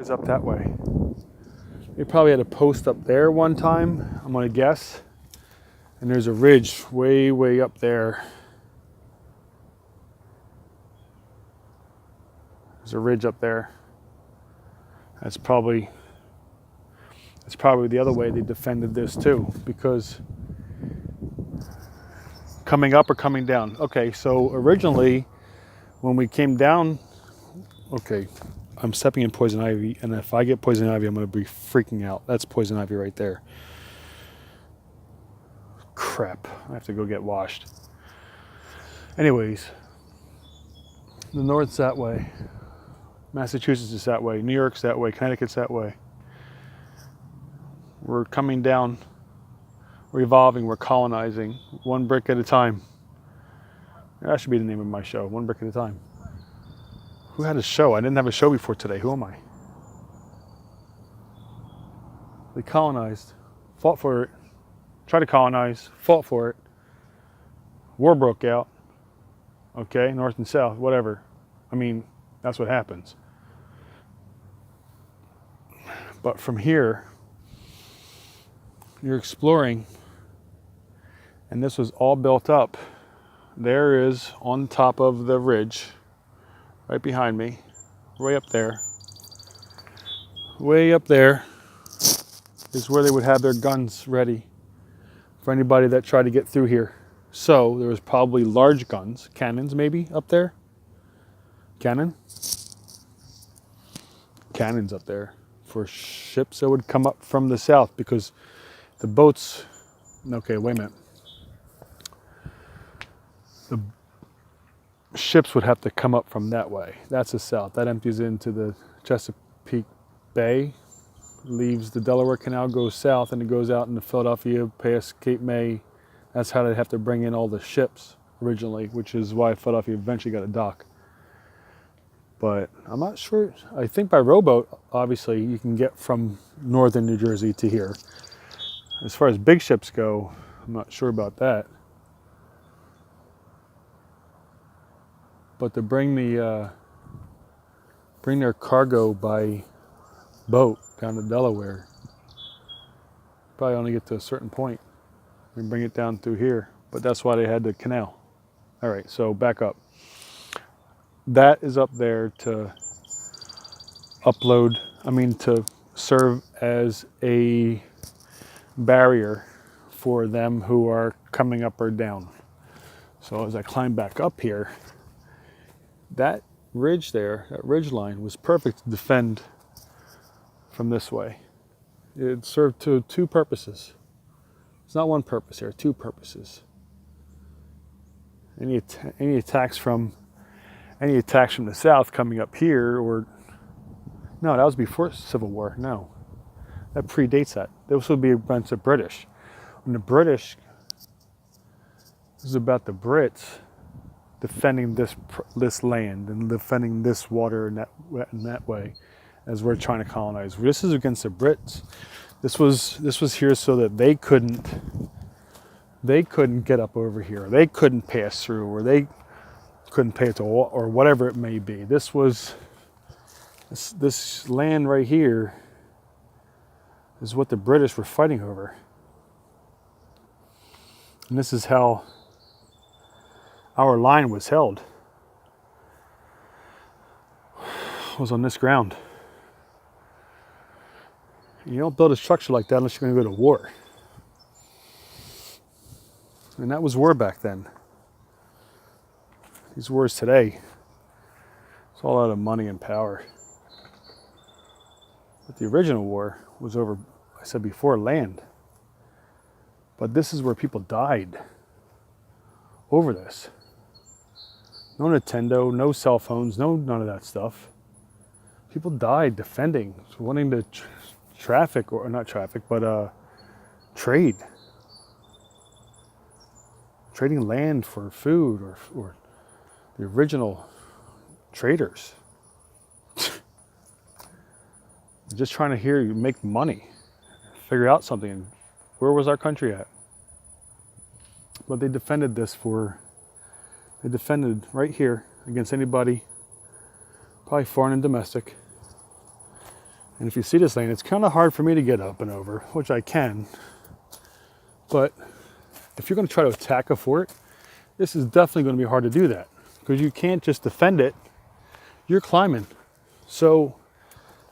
It's up that way. They probably had a post up there one time, I'm gonna guess. And there's a ridge way, way up there. There's a ridge up there. That's probably the other way they defended this too, because coming up or coming down. Okay, so originally when we came down, okay, I'm stepping in poison ivy, and if I get poison ivy, I'm gonna be freaking out. That's poison ivy right there. Crap, I have to go get washed. Anyways, the north's that way. Massachusetts is that way. New York's that way. Connecticut's that way. We're coming down. We're evolving. We're colonizing. One brick at a time. That should be the name of my show. One brick at a time. Who had a show? I didn't have a show before today. Who am I? They colonized. Fought for it. Tried to colonize. Fought for it. War broke out. Okay, north and south. Whatever. I mean, that's what happens. But from here, you're exploring, and this was all built up. There is, on top of the ridge, right behind me, way up there is where they would have their guns ready for anybody that tried to get through here. So there was probably large guns, cannons maybe up there. Cannons up there for ships that would come up from the south, because the boats, okay, wait a minute. The ships would have to come up from that way. That's the south. That empties into the Chesapeake Bay, leaves the Delaware Canal, goes south, and it goes out into Philadelphia, past Cape May. That's how they'd have to bring in all the ships originally, which is why Philadelphia eventually got a dock. But I'm not sure. I think by rowboat, obviously, you can get from northern New Jersey to here. As far as big ships go, I'm not sure about that. But to bring their cargo by boat down to Delaware, probably only get to a certain point and bring it down through here. But that's why they had the canal. All right, so back up. That is up there to to serve as a barrier for them who are coming up or down. So as I climb back up here, that ridge there, that ridge line, was perfect to defend from this way. It served to two purposes. It's not one purpose here, two purposes. Any attacks from the south coming up here, or no, that was before Civil War. No, that predates that. This would be against the British. When the British, this is about the Brits defending this land and defending this water in that way, as we're trying to colonize. This is against the Brits. This was here so that they couldn't get up over here. They couldn't pass through, or they couldn't pay it to, or whatever it may be. This land right here is what the British were fighting over. And this is how our line was held. It was on this ground. You don't build a structure like that unless you're going to go to war. And that was war back then. These wars today, it's all out of money and power. But the original war was over, I said before, land. But this is where people died over this. No Nintendo, no cell phones, none of that stuff. People died defending, wanting to trade. Trading land for food, or the original traders. Just trying to make money, figure out something. Where was our country at? But they defended right here against anybody, probably foreign and domestic. And if you see this lane, it's kind of hard for me to get up and over, which I can. But if you're going to try to attack a fort, this is definitely going to be hard to do that, because you can't just defend it. You're climbing. So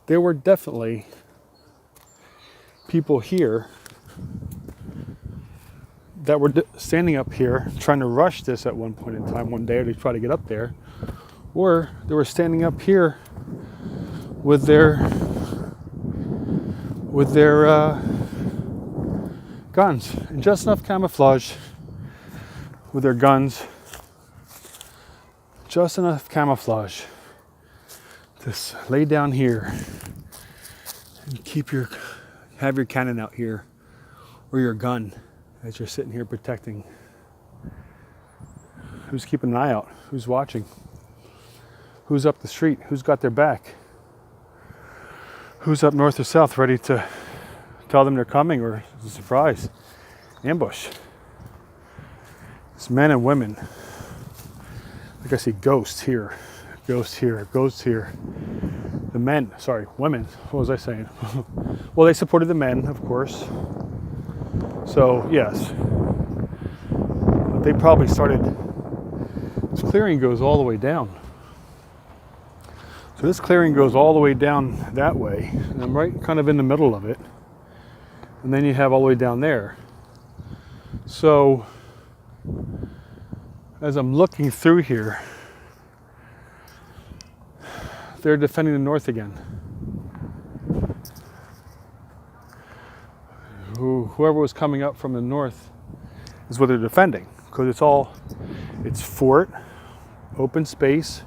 there were definitely people here that were standing up here trying to rush this at one point in time, one day, to try to get up there, or they were standing up here with their guns, and just enough camouflage with their guns, just enough camouflage to lay down here and have your cannon out here, or your gun, as you're sitting here protecting. Who's keeping an eye out? Who's watching? Who's up the street? Who's got their back? Who's up north or south ready to tell them they're coming, or it's a surprise ambush? It's men and women. Like I see ghosts here, ghosts here, ghosts here. The men, sorry, women, what was I saying? Well, they supported the men, of course. So, yes. But they probably started, this clearing goes all the way down. So this clearing goes all the way down that way, and I'm right kind of in the middle of it. And then you have all the way down there. So, as I'm looking through here, they're defending the north again. Whoever was coming up from the north is what they're defending, because it's fort, open space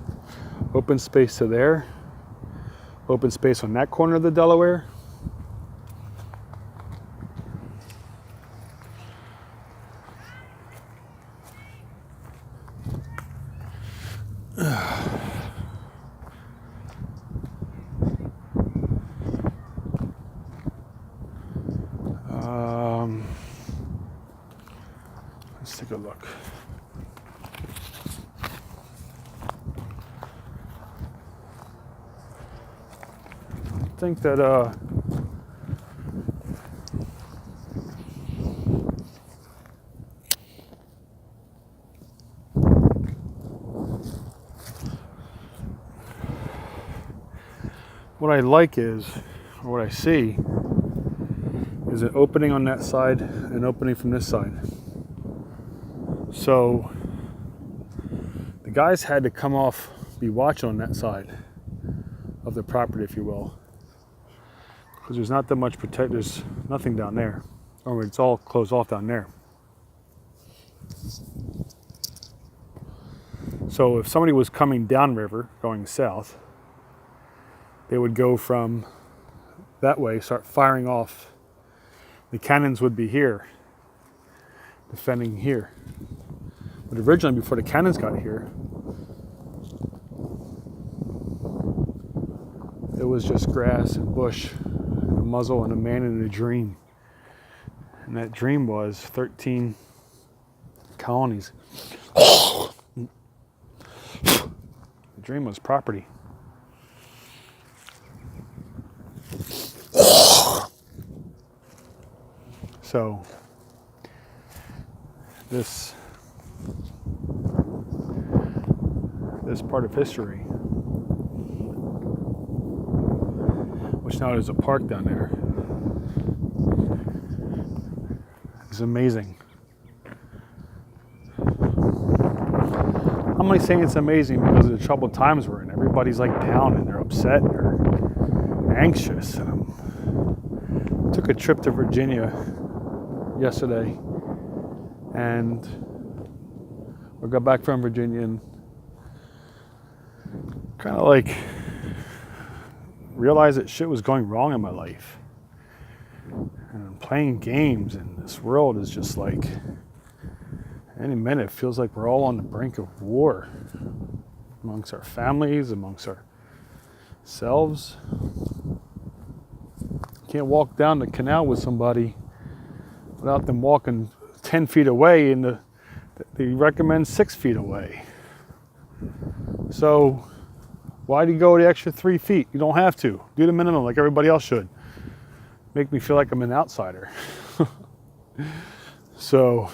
to there, open space on that corner of the Delaware. Let's take a look. I think that what I like is, or what I see, is an opening on that side and an opening from this side. So the guys had to come off, be watching on that side of the property, if you will, because there's not that much there's nothing down there, or it's all closed off down there. So if somebody was coming downriver, going south, they would go from that way, start firing off. The cannons would be here, defending here. But originally, before the cannons got here, it was just grass and bush, and a muzzle and a man in a dream. And that dream was 13 colonies. The dream was property. So this part of history, which now there's a park down there, is amazing. I'm only saying it's amazing because of the troubled times we're in. Everybody's like down and they're upset and they're anxious. And I took a trip to Virginia yesterday, and I got back from Virginia and kind of like realized that shit was going wrong in my life. And I'm playing games, and this world is just like, any minute it feels like we're all on the brink of war amongst our families, amongst ourselves. You can't walk down the canal with somebody without them walking 10 feet away, and they recommend 6 feet away. So Why do you go the extra 3 feet? You don't have to. Do the minimum like everybody else should. Make me feel like I'm an outsider. So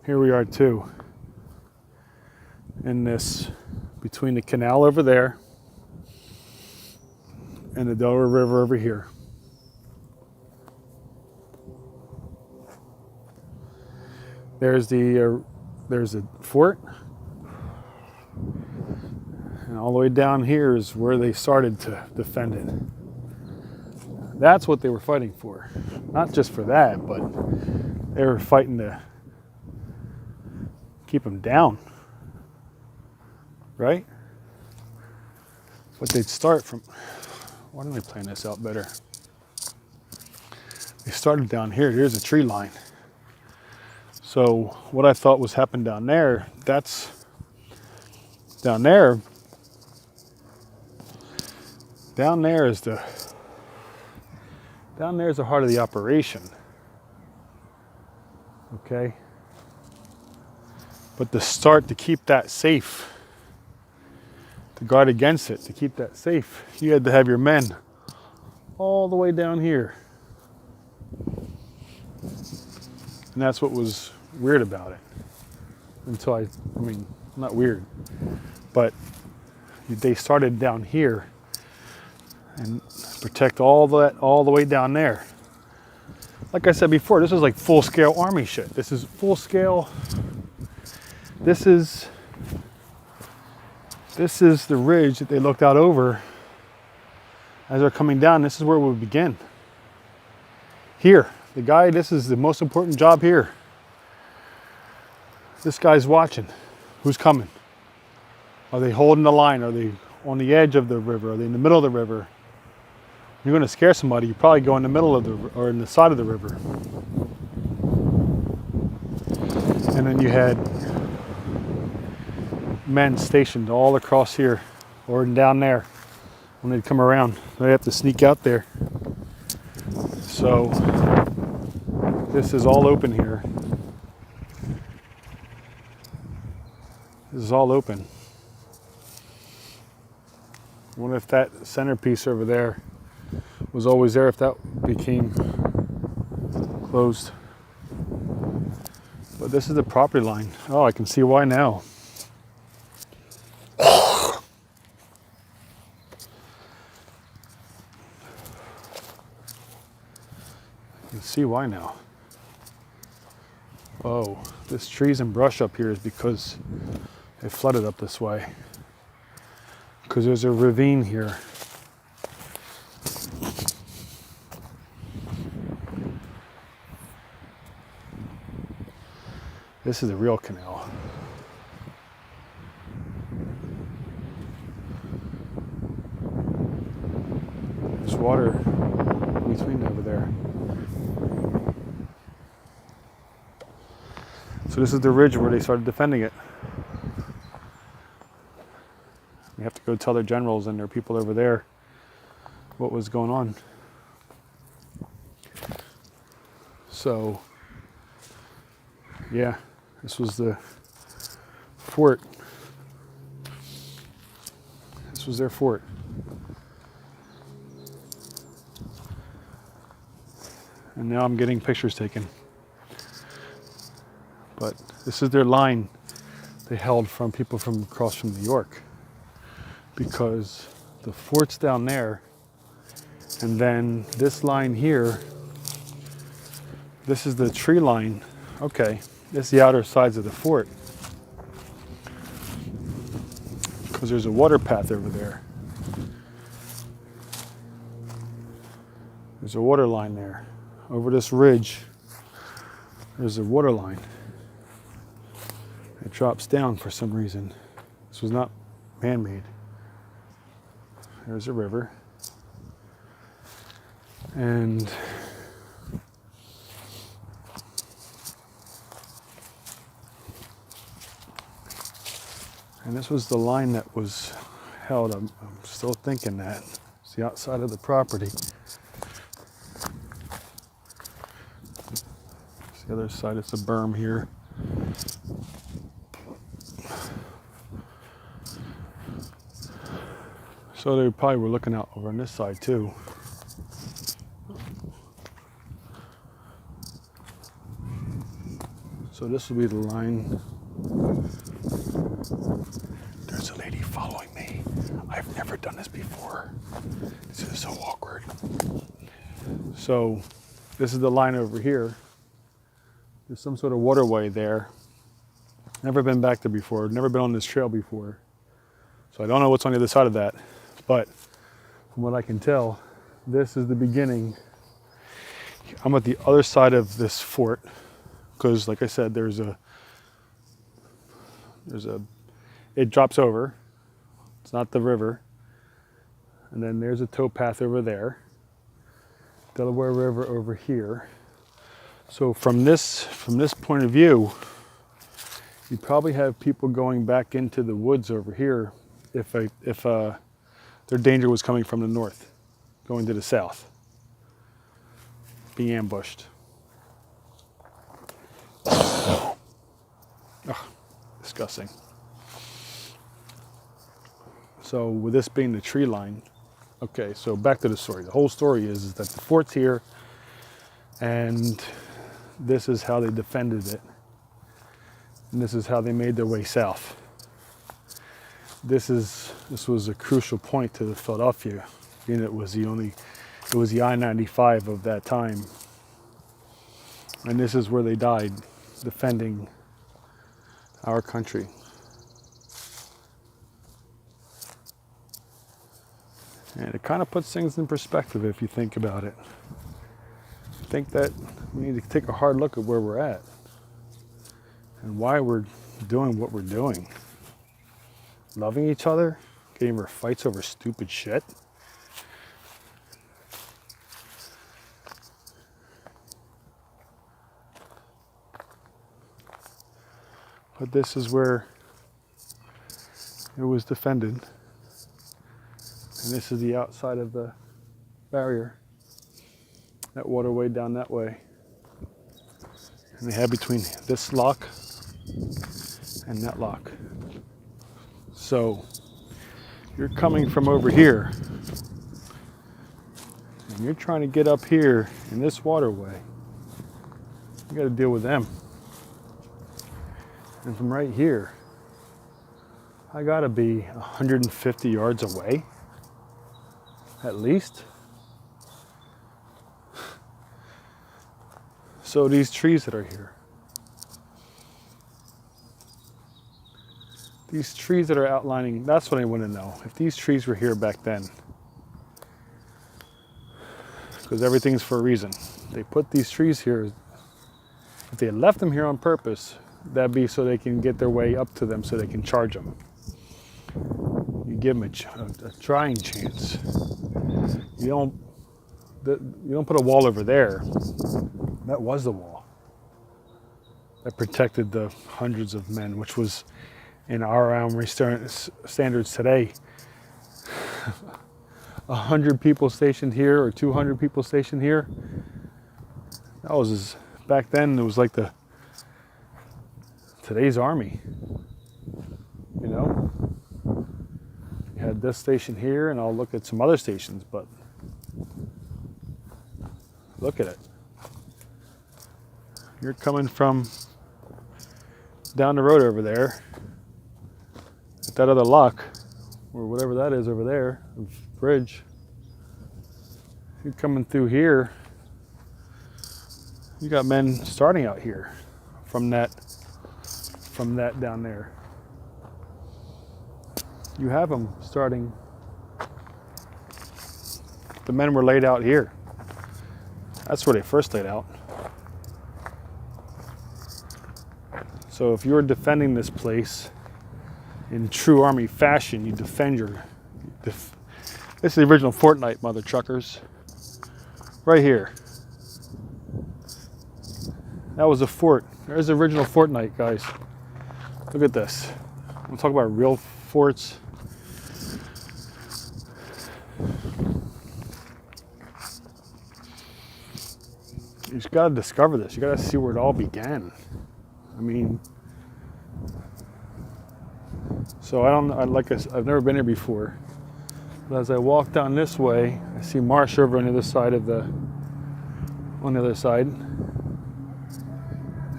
here we are too, in this, between the canal over there and the Delaware River over here. There's the fort, and all the way down here is where they started to defend it. That's what they were fighting for. Not just for that, but they were fighting to keep them down, right? But they'd start from, why don't we plan this out better? They started down here. Here's a tree line. So what I thought was happening down there, that's down there. Down there is the heart of the operation. Okay? But to start to keep that safe, to guard against it, to keep that safe, you had to have your men all the way down here. And that's what was weird about it. Until I mean, not weird, but they started down here and protect all the way down there. Like I said before, this is like full-scale army shit. This is full-scale. This is the ridge that they looked out over as they're coming down. This is where we begin. Here, the guy, this is the most important job here. This guy's watching. Who's coming? Are they holding the line? Are they on the edge of the river? Are they in the middle of the river? You're going to scare somebody, you probably go in the middle of the, or in the side of the river. And then you had men stationed all across here or down there when they'd come around. They have to sneak out there. So this is all open here. This is all open. I wonder if that centerpiece over there was always there, if that became closed. But this is the property line. Oh, I can see why now. I can see why now. Oh, this trees and brush up here is because it flooded up this way. Because there's a ravine here. This is the real canal. There's water between over there. So this is the ridge where they started defending it. We have to go tell their generals and their people over there what was going on. So, yeah, this was the fort. This was their fort. And now I'm getting pictures taken. But this is their line they held from people from across from New York. Because the fort's down there, and then this line here, this is the tree line. Okay, this is the outer sides of the fort. Because there's a water path over there. There's a water line there. Over this ridge, there's a water line. It drops down for some reason. This was not man-made. There's a river. And this was the line that was held. I'm still thinking that. It's the outside of the property. It's the other side. It's a berm here. So they probably were looking out over on this side too. So this will be the line. There's a lady following me. I've never done this before. This is so awkward. So this is the line over here. There's some sort of waterway there. Never been back there before. Never been on this trail before. So I don't know what's on the other side of that. But from what I can tell, this is the beginning. I'm at the other side of this fort because, like I said, it drops over. It's not the river. And then there's a towpath over there. Delaware River over here. So from this point of view, you probably have people going back into the woods over here if their danger was coming from the north, going to the south, being ambushed. Ugh, disgusting. So with this being the tree line, okay, so back to the story. The whole story is that the fort's here, and this is how they defended it. And this is how they made their way south. This was a crucial point to Philadelphia, being it was the I-95 of that time. And this is where they died, defending our country. And it kind of puts things in perspective if you think about it. I think that we need to take a hard look at where we're at and why we're doing what we're doing. Loving each other, getting into fights over stupid shit. But this is where it was defended. And this is the outside of the barrier. That waterway down that way. And they had between this lock and that lock. So you're coming from over here and you're trying to get up here in this waterway. You got to deal with them. And from right here, I got to be 150 yards away, at least. So these trees that are here, these trees that are outlining, that's what I want to know. If these trees were here back then, because everything's for a reason. They put these trees here. If they had left them here on purpose, that'd be so they can get their way up to them so they can charge them. You give them a trying chance. You don't put a wall over there. That was the wall that protected the hundreds of men, which was, in our army standards today, 100 people stationed here or 200 people stationed here. That was back then. It was like today's army. You know, you had this station here, and I'll look at some other stations, but look at it. You're coming from down the road over there at that other lock, or whatever that is over there, the bridge. You're coming through here. You got men starting out here from that down there. You have them starting. The men were laid out here. That's where they first laid out. So if you're defending this place in true army fashion, you defend this is the original Fortnite, mother truckers. Right here. That was a fort. There's the original Fortnite, guys. Look at this. We'll talk about real forts. You just got to discover this. You got to see where it all began. I mean, so I've never been here before. But as I walk down this way, I see Marsh River on the other side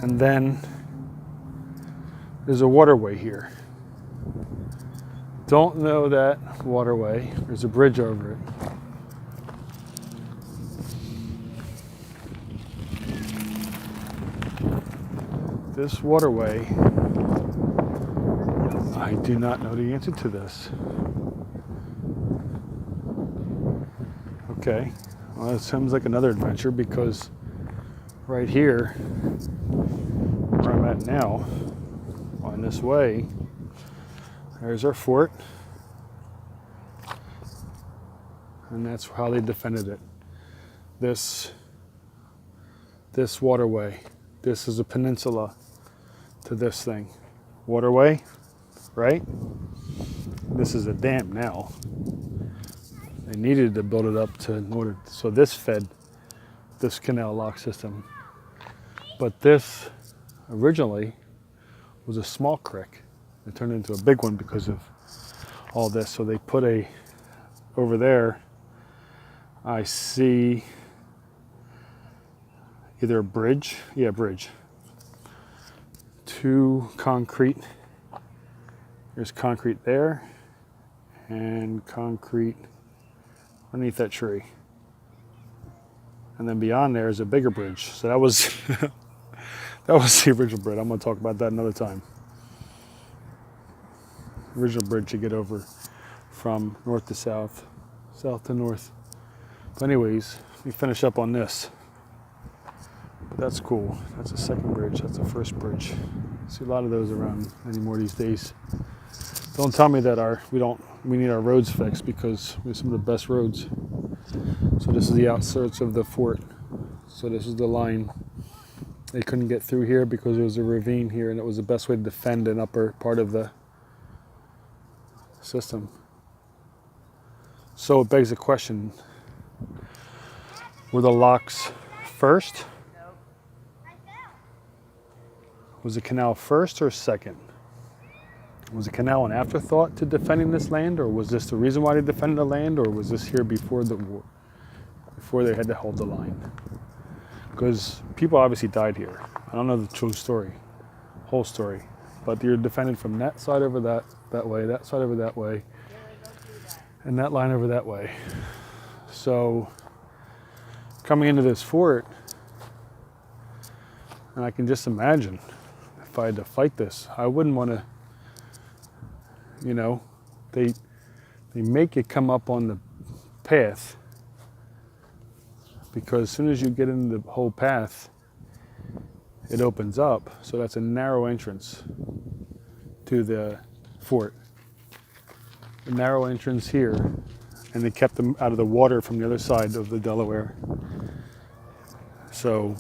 and then there's a waterway here. Don't know that waterway. There's a bridge over it. This waterway, I do not know the answer to this. Okay, well, it seems like another adventure because right here, where I'm at now, on this way, there's our fort, and that's how they defended it. This waterway, this is a peninsula to this thing. Waterway, right? This is a dam now. They needed to build it up to in order, so this fed this canal lock system. But this originally was a small creek. It turned into a big one because of all this. So they put over there, I see either a bridge, bridge. Two concrete, there's concrete there and concrete underneath that tree. And then beyond there is a bigger bridge. So that was that was the original bridge. I'm going to talk about that another time. Original bridge to get over from north to south, south to north. But anyways, let me finish up on this. But that's cool. That's the second bridge. That's the first bridge. See a lot of those around anymore these days. Don't tell me that we need our roads fixed because we have some of the best roads. So this is the outskirts of the fort. So this is the line. They couldn't get through here because there was a ravine here, and it was the best way to defend an upper part of the system. So it begs the question, were the locks first? Was the canal first or second? Was the canal an afterthought to defending this land, or was this the reason why they defended the land, or was this here before the war, before they had to hold the line? Because people obviously died here. I don't know the true story, whole story, but you're defended from that side over that way, that side over that way, and that line over that way. So coming into this fort, and I can just imagine if I had to fight this, I wouldn't want to, they make it come up on the path, because as soon as you get into the whole path, it opens up. So that's a narrow entrance to the fort. A narrow entrance here, and they kept them out of the water from the other side of the Delaware. So